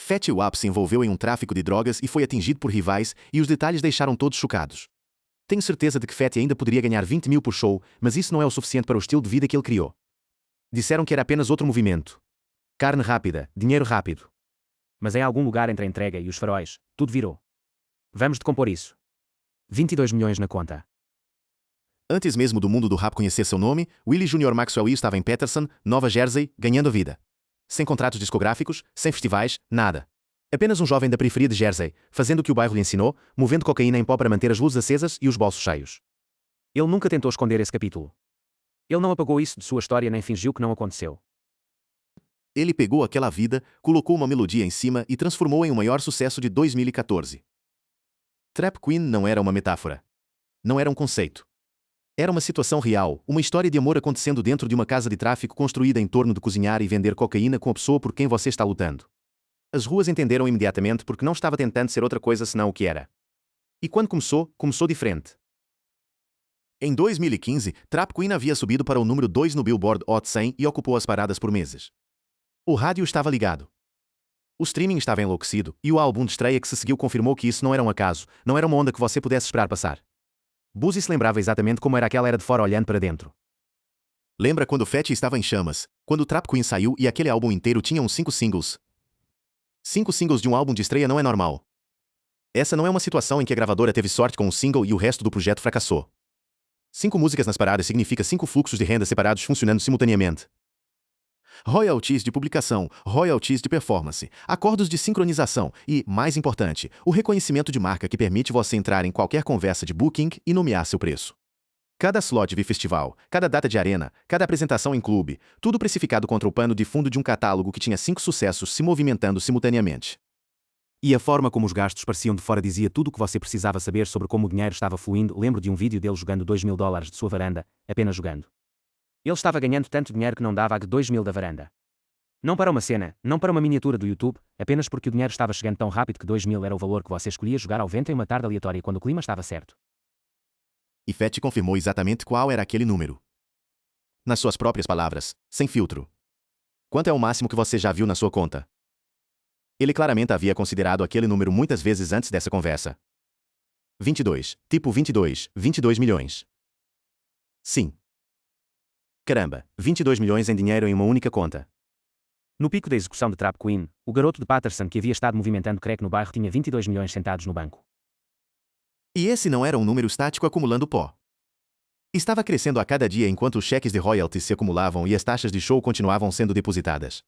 Fat Wap se envolveu em um tráfico de drogas e foi atingido por rivais, e os detalhes deixaram todos chocados. Tenho certeza de que Fat ainda poderia ganhar 20 mil por show, mas isso não é o suficiente para o estilo de vida que ele criou. Disseram que era apenas outro movimento. Carne rápida, dinheiro rápido. Mas em algum lugar entre a entrega e os faróis, tudo virou. Vamos decompor isso. 22 milhões na conta. Antes mesmo do mundo do rap conhecer seu nome, Willie Jr. Maxwell estava em Paterson, Nova Jersey, ganhando vida. Sem contratos discográficos, sem festivais, nada. Apenas um jovem da periferia de Jersey, fazendo o que o bairro lhe ensinou, movendo cocaína em pó para manter as luzes acesas e os bolsos cheios. Ele nunca tentou esconder esse capítulo. Ele não apagou isso de sua história nem fingiu que não aconteceu. Ele pegou aquela vida, colocou uma melodia em cima e transformou em o maior sucesso de 2014. Trap Queen não era uma metáfora. Não era um conceito. Era uma situação real, uma história de amor acontecendo dentro de uma casa de tráfico construída em torno de cozinhar e vender cocaína com a pessoa por quem você está lutando. As ruas entenderam imediatamente porque não estava tentando ser outra coisa senão o que era. E quando começou, começou diferente. Em 2015, Trap Queen havia subido para o número 2 no Billboard Hot 100 e ocupou as paradas por meses. O rádio estava ligado. O streaming estava enlouquecido, e o álbum de estreia que se seguiu confirmou que isso não era um acaso, não era uma onda que você pudesse esperar passar. Buzzy se lembrava exatamente como era aquela era de fora olhando para dentro. Lembra quando Fat estava em chamas, quando Trap Queen saiu e aquele álbum inteiro tinha uns 5 singles? 5 singles de um álbum de estreia não é normal. Essa não é uma situação em que a gravadora teve sorte com um single e o resto do projeto fracassou. 5 músicas nas paradas significa 5 fluxos de renda separados funcionando simultaneamente. Royalties de publicação, royalties de performance, acordos de sincronização e, mais importante, o reconhecimento de marca que permite você entrar em qualquer conversa de booking e nomear seu preço. Cada slot de festival, cada data de arena, cada apresentação em clube, tudo precificado contra o pano de fundo de um catálogo que tinha 5 sucessos se movimentando simultaneamente. E a forma como os gastos pareciam de fora dizia tudo o que você precisava saber sobre como o dinheiro estava fluindo. Lembro de um vídeo dele jogando $2.000 de sua varanda, apenas jogando. Ele estava ganhando tanto dinheiro que não dava a 2.000 da varanda. Não para uma cena, não para uma miniatura do YouTube, apenas porque o dinheiro estava chegando tão rápido que 2.000 era o valor que você escolhia jogar ao vento em uma tarde aleatória quando o clima estava certo. E Fat confirmou exatamente qual era aquele número. Nas suas próprias palavras, sem filtro. Quanto é o máximo que você já viu na sua conta? Ele claramente havia considerado aquele número muitas vezes antes dessa conversa. 22, tipo 22 milhões. Sim. Caramba, 22 milhões em dinheiro em uma única conta. No pico da execução de Trap Queen, o garoto de Paterson que havia estado movimentando crack no bairro tinha 22 milhões sentados no banco. E esse não era um número estático acumulando pó. Estava crescendo a cada dia enquanto os cheques de royalties se acumulavam e as taxas de show continuavam sendo depositadas.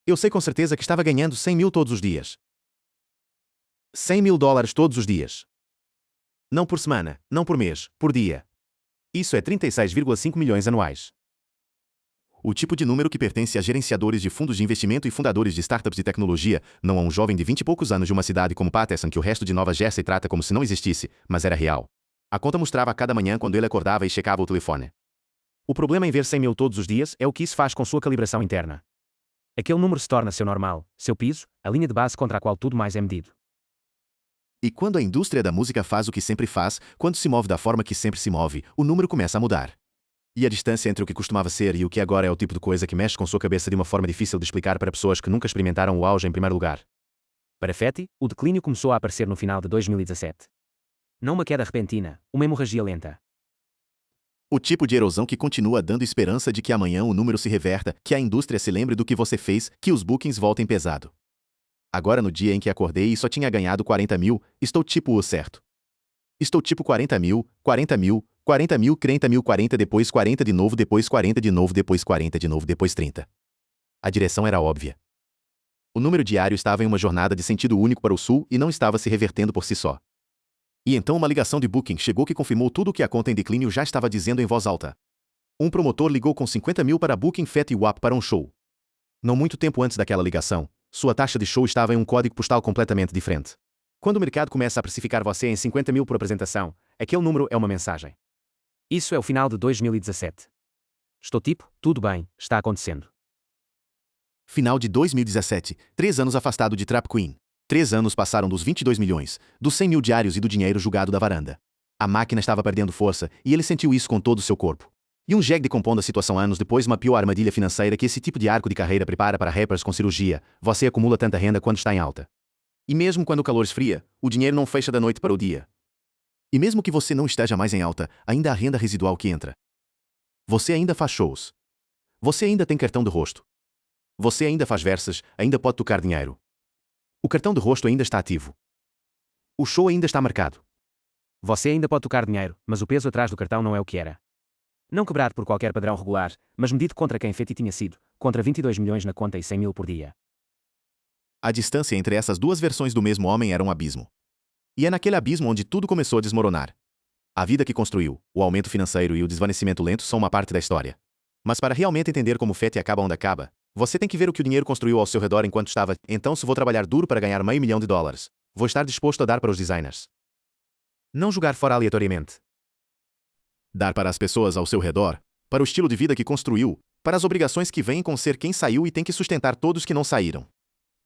Eu sei com certeza que estava ganhando 100 mil todos os dias. 100 mil dólares todos os dias. Não por semana, não por mês, por dia. Isso é 36,5 milhões anuais. O tipo de número que pertence a gerenciadores de fundos de investimento e fundadores de startups de tecnologia, não a um jovem de 20 e poucos anos de uma cidade como Paterson que o resto de Nova Jersey trata como se não existisse, mas era real. A conta mostrava a cada manhã quando ele acordava e checava o telefone. O problema em ver 100 mil todos os dias é o que isso faz com sua calibração interna. Aquele número se torna seu normal, seu piso, a linha de base contra a qual tudo mais é medido. E quando a indústria da música faz o que sempre faz, quando se move da forma que sempre se move, o número começa a mudar. E a distância entre o que costumava ser e o que agora é o tipo de coisa que mexe com sua cabeça de uma forma difícil de explicar para pessoas que nunca experimentaram o auge em primeiro lugar. Para Fat, o declínio começou a aparecer no final de 2017. Não uma queda repentina, uma hemorragia lenta. O tipo de erosão que continua dando esperança de que amanhã o número se reverta, que a indústria se lembre do que você fez, que os bookings voltem pesado. Agora no dia em que acordei e só tinha ganhado 40 mil, estou tipo o certo. Estou tipo 40 mil, 40 mil, 40 mil, 30 mil, 40 depois 40 de novo, depois 40 de novo, depois 40 de novo, depois 30. A direção era óbvia. O número diário estava em uma jornada de sentido único para o sul e não estava se revertendo por si só. E então uma ligação de booking chegou que confirmou tudo o que a conta em declínio já estava dizendo em voz alta. Um promotor ligou com 50 mil para Booking Fat Wap para um show. Não muito tempo antes daquela ligação, sua taxa de show estava em um código postal completamente diferente. Quando o mercado começa a precificar você em 50 mil por apresentação, aquele número é uma mensagem. Isso é o final de 2017. Estou tipo, tudo bem, está acontecendo. Final de 2017, 3 anos afastado de Trap Queen. 3 anos passaram dos 22 milhões, dos 100 mil diários e do dinheiro julgado da varanda. A máquina estava perdendo força, e ele sentiu isso com todo o seu corpo. E um jegue decompondo a situação anos depois mapeou a armadilha financeira que esse tipo de arco de carreira prepara para rappers com cirurgia. Você acumula tanta renda quando está em alta. E mesmo quando o calor esfria, o dinheiro não fecha da noite para o dia. E mesmo que você não esteja mais em alta, ainda há renda residual que entra. Você ainda faz shows. Você ainda tem cartão de rosto. Você ainda faz versas, ainda pode tocar dinheiro. O cartão de rosto ainda está ativo. O show ainda está marcado. Você ainda pode tocar dinheiro, mas o peso atrás do cartão não é o que era. Não quebrado por qualquer padrão regular, mas medido contra quem Fetty tinha sido, contra 22 milhões na conta e 100 mil por dia. A distância entre essas duas versões do mesmo homem era um abismo. E é naquele abismo onde tudo começou a desmoronar. A vida que construiu, o aumento financeiro e o desvanecimento lento são uma parte da história. Mas para realmente entender como Fetty acaba onde acaba, você tem que ver o que o dinheiro construiu ao seu redor enquanto estava. Então, se vou trabalhar duro para ganhar $500 mil, vou estar disposto a dar para os designers. Não jogar fora aleatoriamente. Dar para as pessoas ao seu redor, para o estilo de vida que construiu, para as obrigações que vêm com ser quem saiu e tem que sustentar todos que não saíram.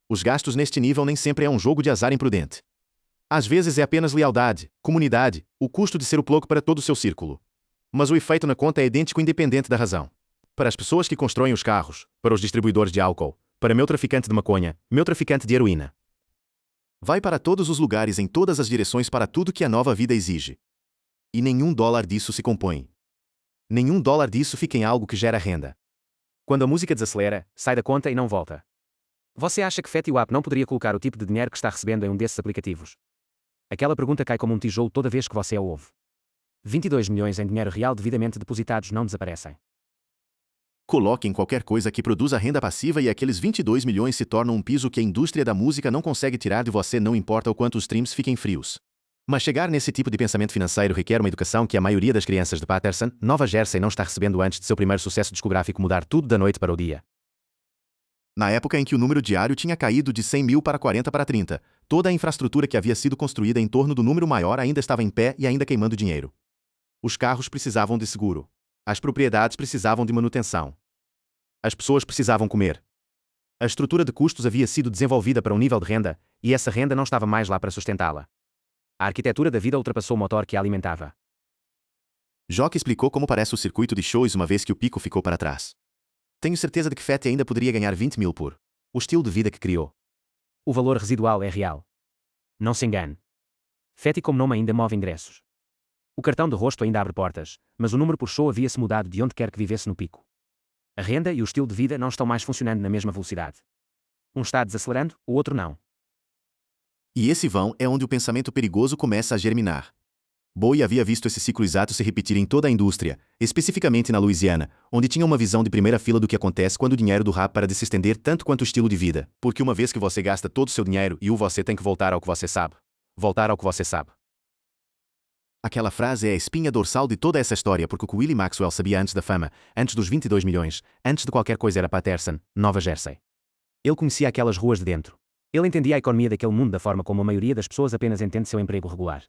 Os gastos neste nível nem sempre é um jogo de azar imprudente. Às vezes é apenas lealdade, comunidade, o custo de ser o bloco para todo o seu círculo. Mas o efeito na conta é idêntico independente da razão. Para as pessoas que constroem os carros, para os distribuidores de álcool, para meu traficante de maconha, meu traficante de heroína. Vai para todos os lugares em todas as direções para tudo que a nova vida exige. E nenhum dólar disso se compõe. Nenhum dólar disso fica em algo que gera renda. Quando a música desacelera, sai da conta e não volta. Você acha que Fetty Wap não poderia colocar o tipo de dinheiro que está recebendo em um desses aplicativos? Aquela pergunta cai como um tijolo toda vez que você a ouve. 22 milhões em dinheiro real devidamente depositados não desaparecem. Coloque em qualquer coisa que produza renda passiva e aqueles 22 milhões se tornam um piso que a indústria da música não consegue tirar de você, não importa o quanto os streams fiquem frios. Mas chegar nesse tipo de pensamento financeiro requer uma educação que a maioria das crianças de Paterson, Nova Jersey não está recebendo antes de seu primeiro sucesso discográfico mudar tudo da noite para o dia. Na época em que o número diário tinha caído de 100 mil para 40 para 30, toda a infraestrutura que havia sido construída em torno do número maior ainda estava em pé e ainda queimando dinheiro. Os carros precisavam de seguro. As propriedades precisavam de manutenção. As pessoas precisavam comer. A estrutura de custos havia sido desenvolvida para um nível de renda, e essa renda não estava mais lá para sustentá-la. A arquitetura da vida ultrapassou o motor que a alimentava. Jock explicou como parece o circuito de shows uma vez que o pico ficou para trás. Tenho certeza de que Fetty ainda poderia ganhar 20 mil por o estilo de vida que criou. O valor residual é real. Não se engane. Fetty como nome ainda move ingressos. O cartão de rosto ainda abre portas, mas o número por show havia-se mudado de onde quer que vivesse no pico. A renda e o estilo de vida não estão mais funcionando na mesma velocidade. Um está desacelerando, o outro não. E esse vão é onde o pensamento perigoso começa a germinar. Bowie havia visto esse ciclo exato se repetir em toda a indústria, especificamente na Louisiana, onde tinha uma visão de primeira fila do que acontece quando o dinheiro do rap para de se estender tanto quanto o estilo de vida, porque uma vez que você gasta todo o seu dinheiro e você tem que voltar ao que você sabe. Voltar ao que você sabe. Aquela frase é a espinha dorsal de toda essa história porque o que Willie Maxwell sabia antes da fama, antes dos 22 milhões, antes de qualquer coisa era Paterson, Nova Jersey. Ele conhecia aquelas ruas de dentro. Ele entendia a economia daquele mundo da forma como a maioria das pessoas apenas entende seu emprego regular.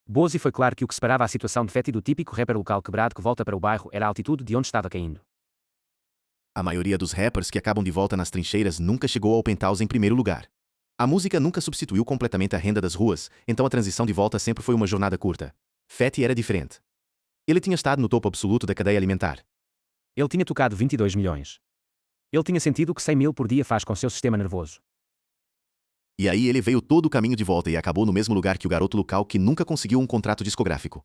Boze foi claro que o que separava a situação de Fetty do típico rapper local quebrado que volta para o bairro era a altitude de onde estava caindo. A maioria dos rappers que acabam de volta nas trincheiras nunca chegou ao penthouse em primeiro lugar. A música nunca substituiu completamente a renda das ruas, então a transição de volta sempre foi uma jornada curta. Fetty era diferente. Ele tinha estado no topo absoluto da cadeia alimentar. Ele tinha tocado 22 milhões. Ele tinha sentido o que 100 mil por dia faz com seu sistema nervoso. E aí ele veio todo o caminho de volta e acabou no mesmo lugar que o garoto local que nunca conseguiu um contrato discográfico.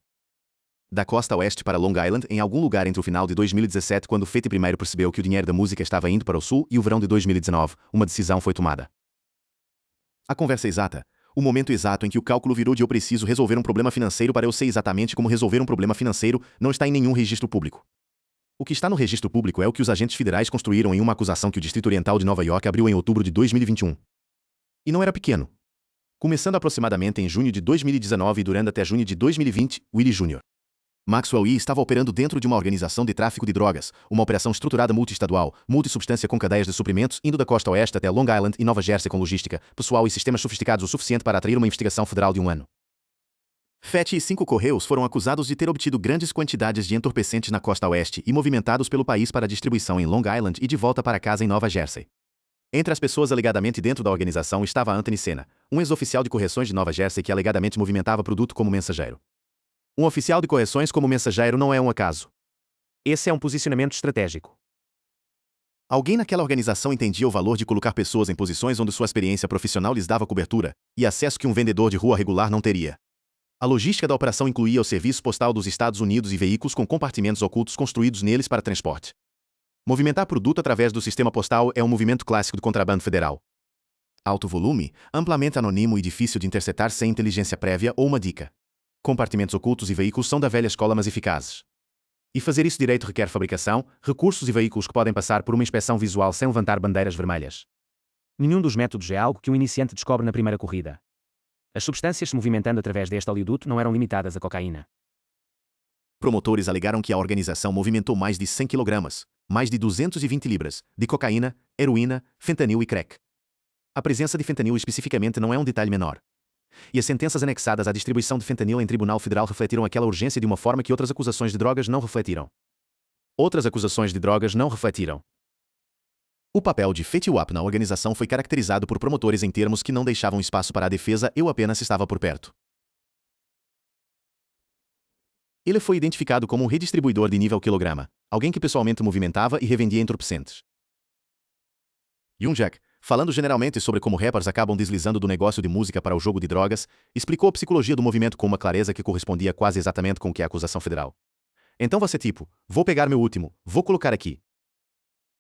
Da costa oeste para Long Island, em algum lugar entre o final de 2017, quando Fetty primeiro percebeu que o dinheiro da música estava indo para o sul, e o verão de 2019, uma decisão foi tomada. A conversa exata, o momento exato em que o cálculo virou de eu preciso resolver um problema financeiro para eu sei exatamente como resolver um problema financeiro, não está em nenhum registro público. O que está no registro público é o que os agentes federais construíram em uma acusação que o Distrito Oriental de Nova York abriu em outubro de 2021. E não era pequeno. Começando aproximadamente em junho de 2019 e durando até junho de 2020, Willie Jr. Maxwell E. estava operando dentro de uma organização de tráfico de drogas, uma operação estruturada multiestadual, multissubstância com cadeias de suprimentos, indo da costa oeste até Long Island e Nova Jersey com logística, pessoal e sistemas sofisticados o suficiente para atrair uma investigação federal de 1 ano. Fetty e 5 correios foram acusados de ter obtido grandes quantidades de entorpecentes na costa oeste e movimentados pelo país para distribuição em Long Island e de volta para casa em Nova Jersey. Entre as pessoas alegadamente dentro da organização estava Anthony Senna, um ex-oficial de correções de Nova Jersey que alegadamente movimentava produto como mensageiro. Um oficial de correções como mensageiro não é um acaso. Esse é um posicionamento estratégico. Alguém naquela organização entendia o valor de colocar pessoas em posições onde sua experiência profissional lhes dava cobertura e acesso que um vendedor de rua regular não teria. A logística da operação incluía o serviço postal dos Estados Unidos e veículos com compartimentos ocultos construídos neles para transporte. Movimentar produto através do sistema postal é um movimento clássico do contrabando federal. Alto volume, amplamente anônimo e difícil de interceptar sem inteligência prévia ou uma dica. Compartimentos ocultos e veículos são da velha escola, mas eficazes. E fazer isso direito requer fabricação, recursos e veículos que podem passar por uma inspeção visual sem levantar bandeiras vermelhas. Nenhum dos métodos é algo que um iniciante descobre na primeira corrida. As substâncias se movimentando através deste oleoduto não eram limitadas à cocaína. Promotores alegaram que a organização movimentou mais de 100 kg, mais de 220 libras, de cocaína, heroína, fentanil e crack. A presença de fentanil especificamente não é um detalhe menor. E as sentenças anexadas à distribuição de fentanil em tribunal federal refletiram aquela urgência de uma forma que outras acusações de drogas não refletiram. O papel de FETWAP na organização foi caracterizado por promotores em termos que não deixavam espaço para a defesa. Eu apenas estava por perto. Ele foi identificado como um redistribuidor de nível quilograma, alguém que pessoalmente movimentava e revendia entorpecentes. Young Jack, falando generalmente sobre como rappers acabam deslizando do negócio de música para o jogo de drogas, explicou a psicologia do movimento com uma clareza que correspondia quase exatamente com o que é a acusação federal. Então você tipo, vou pegar meu último, vou colocar aqui.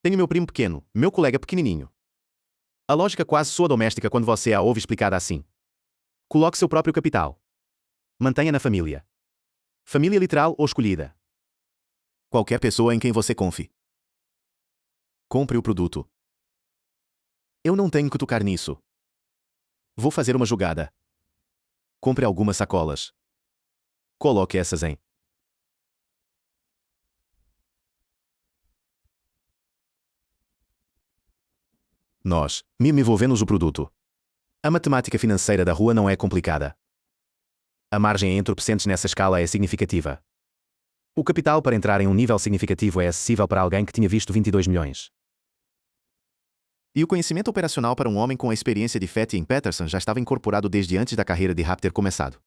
Tenho meu primo pequeno, meu colega pequenininho. A lógica quase soa doméstica quando você a ouve explicada assim. Coloque seu próprio capital. Mantenha na família. Família literal ou escolhida. Qualquer pessoa em quem você confie. Compre o produto. Eu não tenho que tocar nisso. Vou fazer uma jogada. Compre algumas sacolas. Coloque essas em. Nós, me envolvemos o produto. A matemática financeira da rua não é complicada. A margem em entorpecentes nessa escala é significativa. O capital para entrar em um nível significativo é acessível para alguém que tinha visto 22 milhões. E o conhecimento operacional para um homem com a experiência de Fetty em Peterson já estava incorporado desde antes da carreira de Rapp ter começado.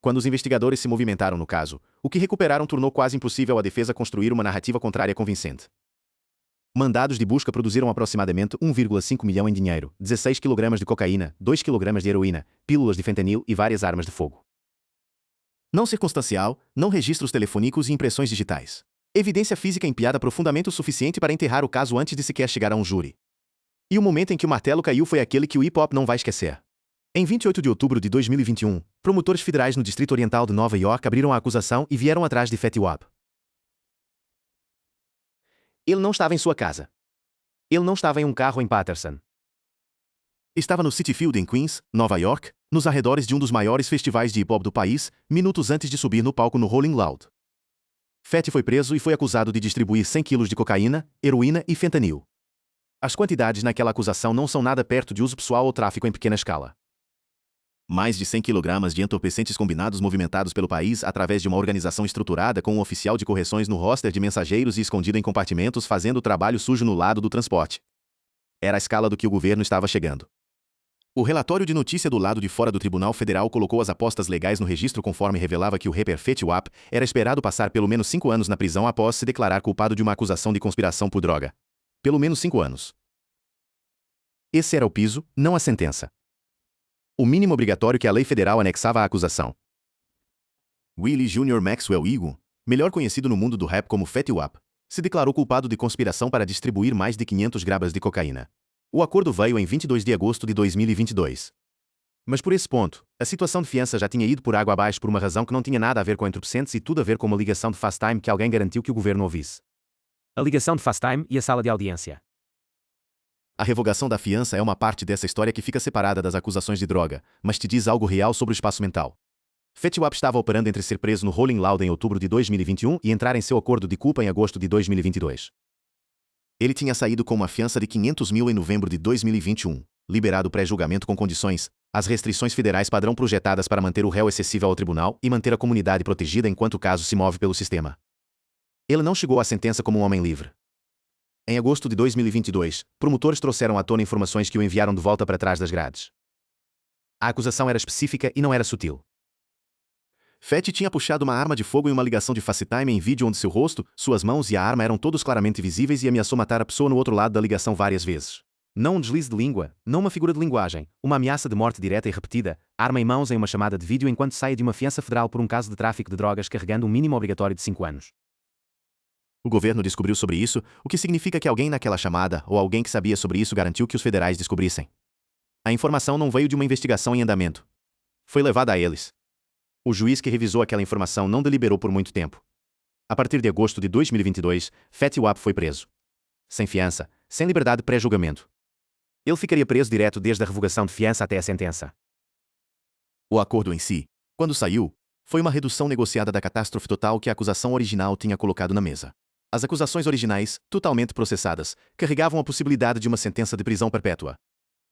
Quando os investigadores se movimentaram no caso, o que recuperaram tornou quase impossível a defesa construir uma narrativa contrária convincente. Mandados de busca produziram aproximadamente 1,5 milhão em dinheiro, 16 kg de cocaína, 2 kg de heroína, pílulas de fentanil e várias armas de fogo. Não circunstancial, não registros telefônicos e impressões digitais. Evidência física empiada profundamente o suficiente para enterrar o caso antes de sequer chegar a um júri. E o momento em que o martelo caiu foi aquele que o hip-hop não vai esquecer. Em 28 de outubro de 2021, promotores federais no Distrito Oriental de Nova York abriram a acusação e vieram atrás de FETWAP. Ele não estava em sua casa. Ele não estava em um carro em Paterson. Estava no Citi Field em Queens, Nova York, nos arredores de um dos maiores festivais de hip-hop do país, minutos antes de subir no palco no Rolling Loud. Fetty foi preso e foi acusado de distribuir 100 quilos de cocaína, heroína e fentanil. As quantidades naquela acusação não são nada perto de uso pessoal ou tráfico em pequena escala. Mais de 100 kg de entorpecentes combinados movimentados pelo país através de uma organização estruturada com um oficial de correções no roster de mensageiros e escondido em compartimentos fazendo o trabalho sujo no lado do transporte. Era a escala do que o governo estava chegando. O relatório de notícia do lado de fora do Tribunal Federal colocou as apostas legais no registro conforme revelava que o rapper FETWAP era esperado passar pelo menos 5 anos na prisão após se declarar culpado de uma acusação de conspiração por droga. Pelo menos 5 anos. Esse era o piso, não a sentença. O mínimo obrigatório que a lei federal anexava à acusação. Willie Jr. Maxwell Egan, melhor conhecido no mundo do rap como FETWAP, se declarou culpado de conspiração para distribuir mais de 500 gramas de cocaína. O acordo veio em 22 de agosto de 2022. Mas por esse ponto, a situação de fiança já tinha ido por água abaixo por uma razão que não tinha nada a ver com entorpecentes e tudo a ver com uma ligação de FaceTime que alguém garantiu que o governo ouvisse. A ligação de FaceTime e a sala de audiência. A revogação da fiança é uma parte dessa história que fica separada das acusações de droga, mas te diz algo real sobre o espaço mental. FETWAP estava operando entre ser preso no Rolling Loud em outubro de 2021 e entrar em seu acordo de culpa em agosto de 2022. Ele tinha saído com uma fiança de 500 mil em novembro de 2021, liberado pré-julgamento com condições, as restrições federais padrão projetadas para manter o réu acessível ao tribunal e manter a comunidade protegida enquanto o caso se move pelo sistema. Ele não chegou à sentença como um homem livre. Em agosto de 2022, promotores trouxeram à tona informações que o enviaram de volta para trás das grades. A acusação era específica e não era sutil. Fett tinha puxado uma arma de fogo em uma ligação de FaceTime em vídeo onde seu rosto, suas mãos e a arma eram todos claramente visíveis e ameaçou matar a pessoa no outro lado da ligação várias vezes. Não um deslize de língua, não uma figura de linguagem, uma ameaça de morte direta e repetida, arma em mãos em uma chamada de vídeo enquanto sai de uma fiança federal por um caso de tráfico de drogas carregando um mínimo obrigatório de 5 anos. O governo descobriu sobre isso, o que significa que alguém naquela chamada, ou alguém que sabia sobre isso garantiu que os federais descobrissem. A informação não veio de uma investigação em andamento. Foi levada a eles. O juiz que revisou aquela informação não deliberou por muito tempo. A partir de agosto de 2022, Fett Wap foi preso. Sem fiança, sem liberdade pré-julgamento. Ele ficaria preso direto desde a revogação de fiança até a sentença. O acordo em si, quando saiu, foi uma redução negociada da catástrofe total que a acusação original tinha colocado na mesa. As acusações originais, totalmente processadas, carregavam a possibilidade de uma sentença de prisão perpétua.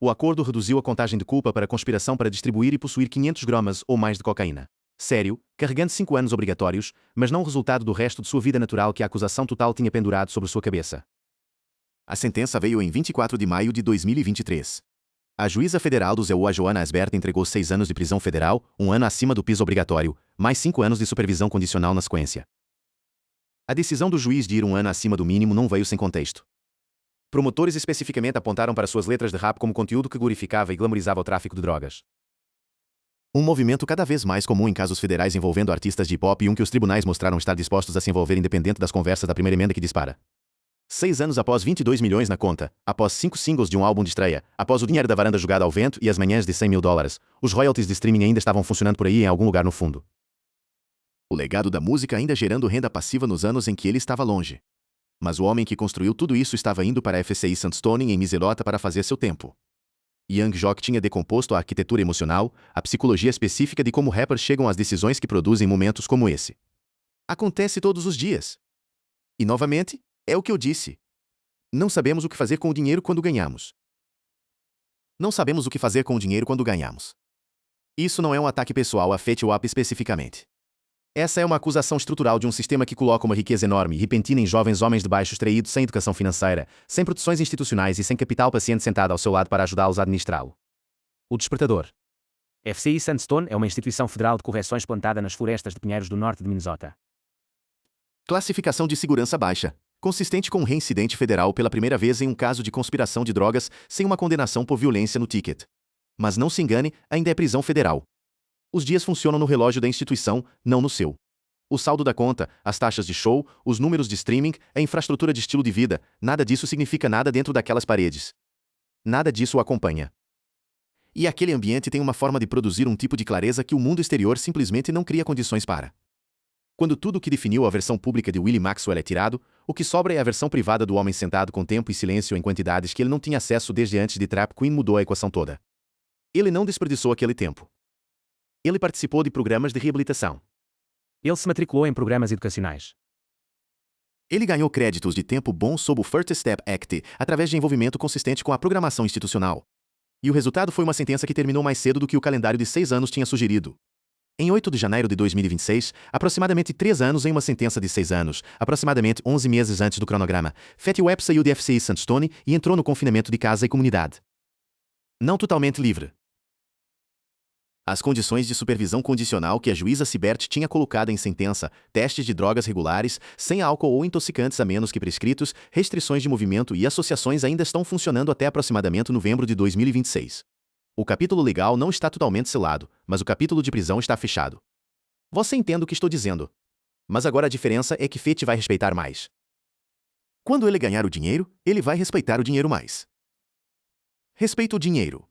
O acordo reduziu a contagem de culpa para conspiração para distribuir e possuir 500 gramas ou mais de cocaína. Sério, carregando 5 anos obrigatórios, mas não o resultado do resto de sua vida natural que a acusação total tinha pendurado sobre sua cabeça. A sentença veio em 24 de maio de 2023. A juíza federal do ZEUA Joana Asbert entregou 6 anos de prisão federal, 1 ano acima do piso obrigatório, mais 5 anos de supervisão condicional na sequência. A decisão do juiz de ir 1 ano acima do mínimo não veio sem contexto. Promotores especificamente apontaram para suas letras de rap como conteúdo que glorificava e glamorizava o tráfico de drogas. Um movimento cada vez mais comum em casos federais envolvendo artistas de hip-hop e um que os tribunais mostraram estar dispostos a se envolver independente das conversas da primeira emenda que dispara. 6 anos após 22 milhões na conta, após 5 singles de um álbum de estreia, após o dinheiro da varanda jogado ao vento e as manhãs de $100 mil, os royalties de streaming ainda estavam funcionando por aí em algum lugar no fundo. O legado da música ainda gerando renda passiva nos anos em que ele estava longe. Mas o homem que construiu tudo isso estava indo para a FCI Sandstone em Miselota para fazer seu tempo. Young Jock tinha decomposto a arquitetura emocional, a psicologia específica de como rappers chegam às decisões que produzem momentos como esse. Acontece todos os dias. E novamente, é o que eu disse. Não sabemos o que fazer com o dinheiro quando ganhamos. Não sabemos o que fazer com o dinheiro quando ganhamos. Isso não é um ataque pessoal a Fett Wap especificamente. Essa é uma acusação estrutural de um sistema que coloca uma riqueza enorme e repentina em jovens homens de baixo extraídos sem educação financeira, sem proteções institucionais e sem capital paciente sentado ao seu lado para ajudá-los a administrá-lo. O Despertador. FCI Sandstone é uma instituição federal de correções plantada nas florestas de pinheiros do norte de Minnesota. Classificação de segurança baixa, consistente com um reincidente federal pela primeira vez em um caso de conspiração de drogas sem uma condenação por violência no ticket. Mas não se engane, ainda é prisão federal. Os dias funcionam no relógio da instituição, não no seu. O saldo da conta, as taxas de show, os números de streaming, a infraestrutura de estilo de vida, nada disso significa nada dentro daquelas paredes. Nada disso o acompanha. E aquele ambiente tem uma forma de produzir um tipo de clareza que o mundo exterior simplesmente não cria condições para. Quando tudo o que definiu a versão pública de Willie Maxwell é tirado, o que sobra é a versão privada do homem sentado com tempo e silêncio em quantidades que ele não tinha acesso desde antes de Trap Queen mudou a equação toda. Ele não desperdiçou aquele tempo. Ele participou de programas de reabilitação. Ele se matriculou em programas educacionais. Ele ganhou créditos de tempo bom sob o First Step Act, através de envolvimento consistente com a programação institucional. E o resultado foi uma sentença que terminou mais cedo do que o calendário de 6 anos tinha sugerido. Em 8 de janeiro de 2026, aproximadamente 3 anos em uma sentença de 6 anos, aproximadamente 11 meses antes do cronograma, Fett Wap saiu de FCI Sandstone e entrou no confinamento de casa e comunidade. Não totalmente livre. As condições de supervisão condicional que a juíza Sibert tinha colocado em sentença, testes de drogas regulares, sem álcool ou intoxicantes a menos que prescritos, restrições de movimento e associações ainda estão funcionando até aproximadamente novembro de 2026. O capítulo legal não está totalmente selado, mas o capítulo de prisão está fechado. Você entende o que estou dizendo. Mas agora a diferença é que Fett vai respeitar mais. Quando ele ganhar o dinheiro, ele vai respeitar o dinheiro mais. Respeita o dinheiro.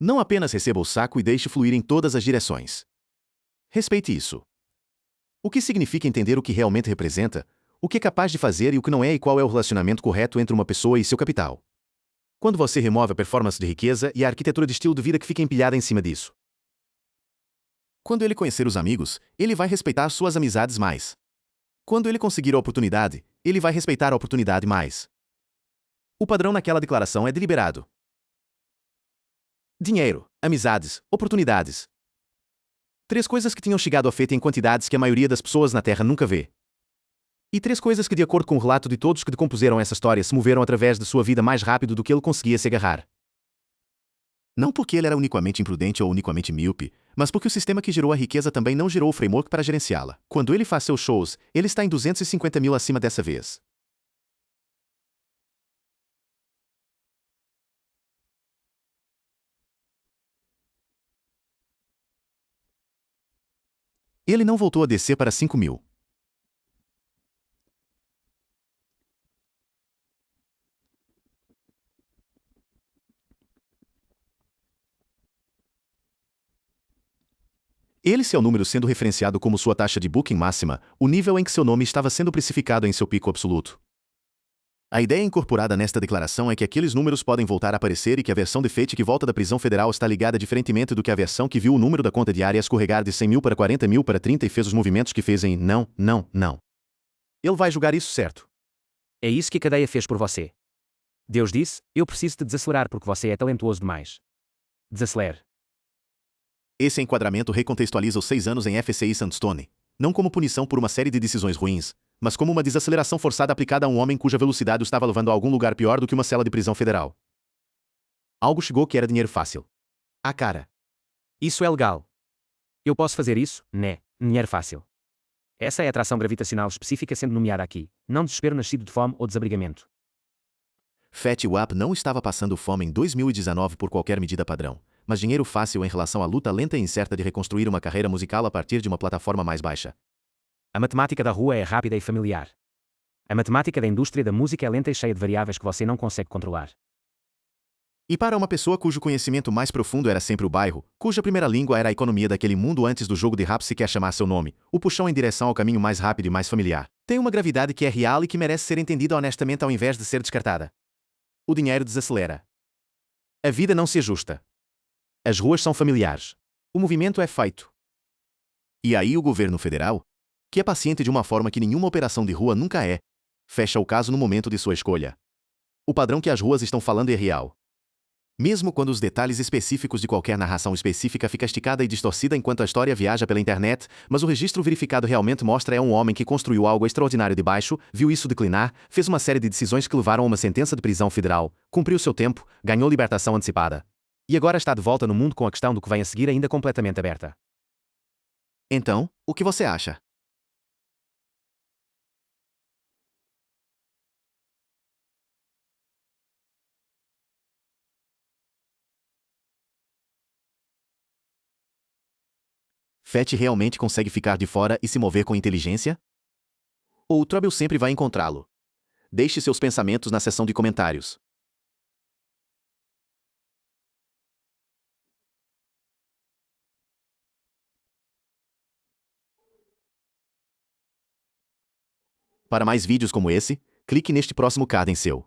Não apenas receba o saco e deixe fluir em todas as direções. Respeite isso. O que significa entender o que realmente representa, o que é capaz de fazer e o que não é e qual é o relacionamento correto entre uma pessoa e seu capital. Quando você remove a performance de riqueza e a arquitetura de estilo de vida que fica empilhada em cima disso. Quando ele conhecer os amigos, ele vai respeitar suas amizades mais. Quando ele conseguir a oportunidade, ele vai respeitar a oportunidade mais. O padrão naquela declaração é deliberado. Dinheiro, amizades, oportunidades. 3 coisas que tinham chegado a Fett em quantidades que a maioria das pessoas na Terra nunca vê. E 3 coisas que, de acordo com o relato de todos que decompuseram essa história, se moveram através de sua vida mais rápido do que ele conseguia se agarrar. Não porque ele era unicamente imprudente ou unicamente míope, mas porque o sistema que gerou a riqueza também não gerou o framework para gerenciá-la. Quando ele faz seus shows, ele está em 250 mil acima dessa vez. Ele não voltou a descer para 5 mil. Ele seu número sendo referenciado como sua taxa de booking máxima, o nível em que seu nome estava sendo precificado em seu pico absoluto. A ideia incorporada nesta declaração é que aqueles números podem voltar a aparecer e que a versão de Fate que volta da prisão federal está ligada diferentemente do que a versão que viu o número da conta diária escorregar de 100 mil para 40 mil para 30 e fez os movimentos que fez em não, não, não. Ele vai julgar isso certo. É isso que a cadeia fez por você. Deus disse, eu preciso te desacelerar porque você é talentoso demais. Desacelere. Esse enquadramento recontextualiza os 6 anos em FCI Sandstone, não como punição por uma série de decisões ruins, mas como uma desaceleração forçada aplicada a um homem cuja velocidade o estava levando a algum lugar pior do que uma cela de prisão federal. Algo chegou que era dinheiro fácil. Ah, cara. Isso é legal. Eu posso fazer isso, né? Dinheiro fácil. Essa é a atração gravitacional específica sendo nomeada aqui, não desespero nascido de fome ou desabrigamento. Fat Wap não estava passando fome em 2019 por qualquer medida padrão, mas dinheiro fácil em relação à luta lenta e incerta de reconstruir uma carreira musical a partir de uma plataforma mais baixa. A matemática da rua é rápida e familiar. A matemática da indústria da música é lenta e cheia de variáveis que você não consegue controlar. E para uma pessoa cujo conhecimento mais profundo era sempre o bairro, cuja primeira língua era a economia daquele mundo antes do jogo de rap sequer chamar seu nome, o puxão em direção ao caminho mais rápido e mais familiar tem uma gravidade que é real e que merece ser entendida honestamente ao invés de ser descartada. O dinheiro desacelera. A vida não se ajusta. As ruas são familiares. O movimento é feito. E aí o governo federal, que é paciente de uma forma que nenhuma operação de rua nunca é, fecha o caso no momento de sua escolha. O padrão que as ruas estão falando é real. Mesmo quando os detalhes específicos de qualquer narração específica fica esticada e distorcida enquanto a história viaja pela internet, mas o registro verificado realmente mostra é um homem que construiu algo extraordinário de baixo, viu isso declinar, fez uma série de decisões que levaram a uma sentença de prisão federal, cumpriu seu tempo, ganhou libertação antecipada. E agora está de volta no mundo com a questão do que vem a seguir ainda completamente aberta. Então, o que você acha? Fett realmente consegue ficar de fora e se mover com inteligência? Ou o Trouble sempre vai encontrá-lo? Deixe seus pensamentos na seção de comentários. Para mais vídeos como esse, clique neste próximo card em seu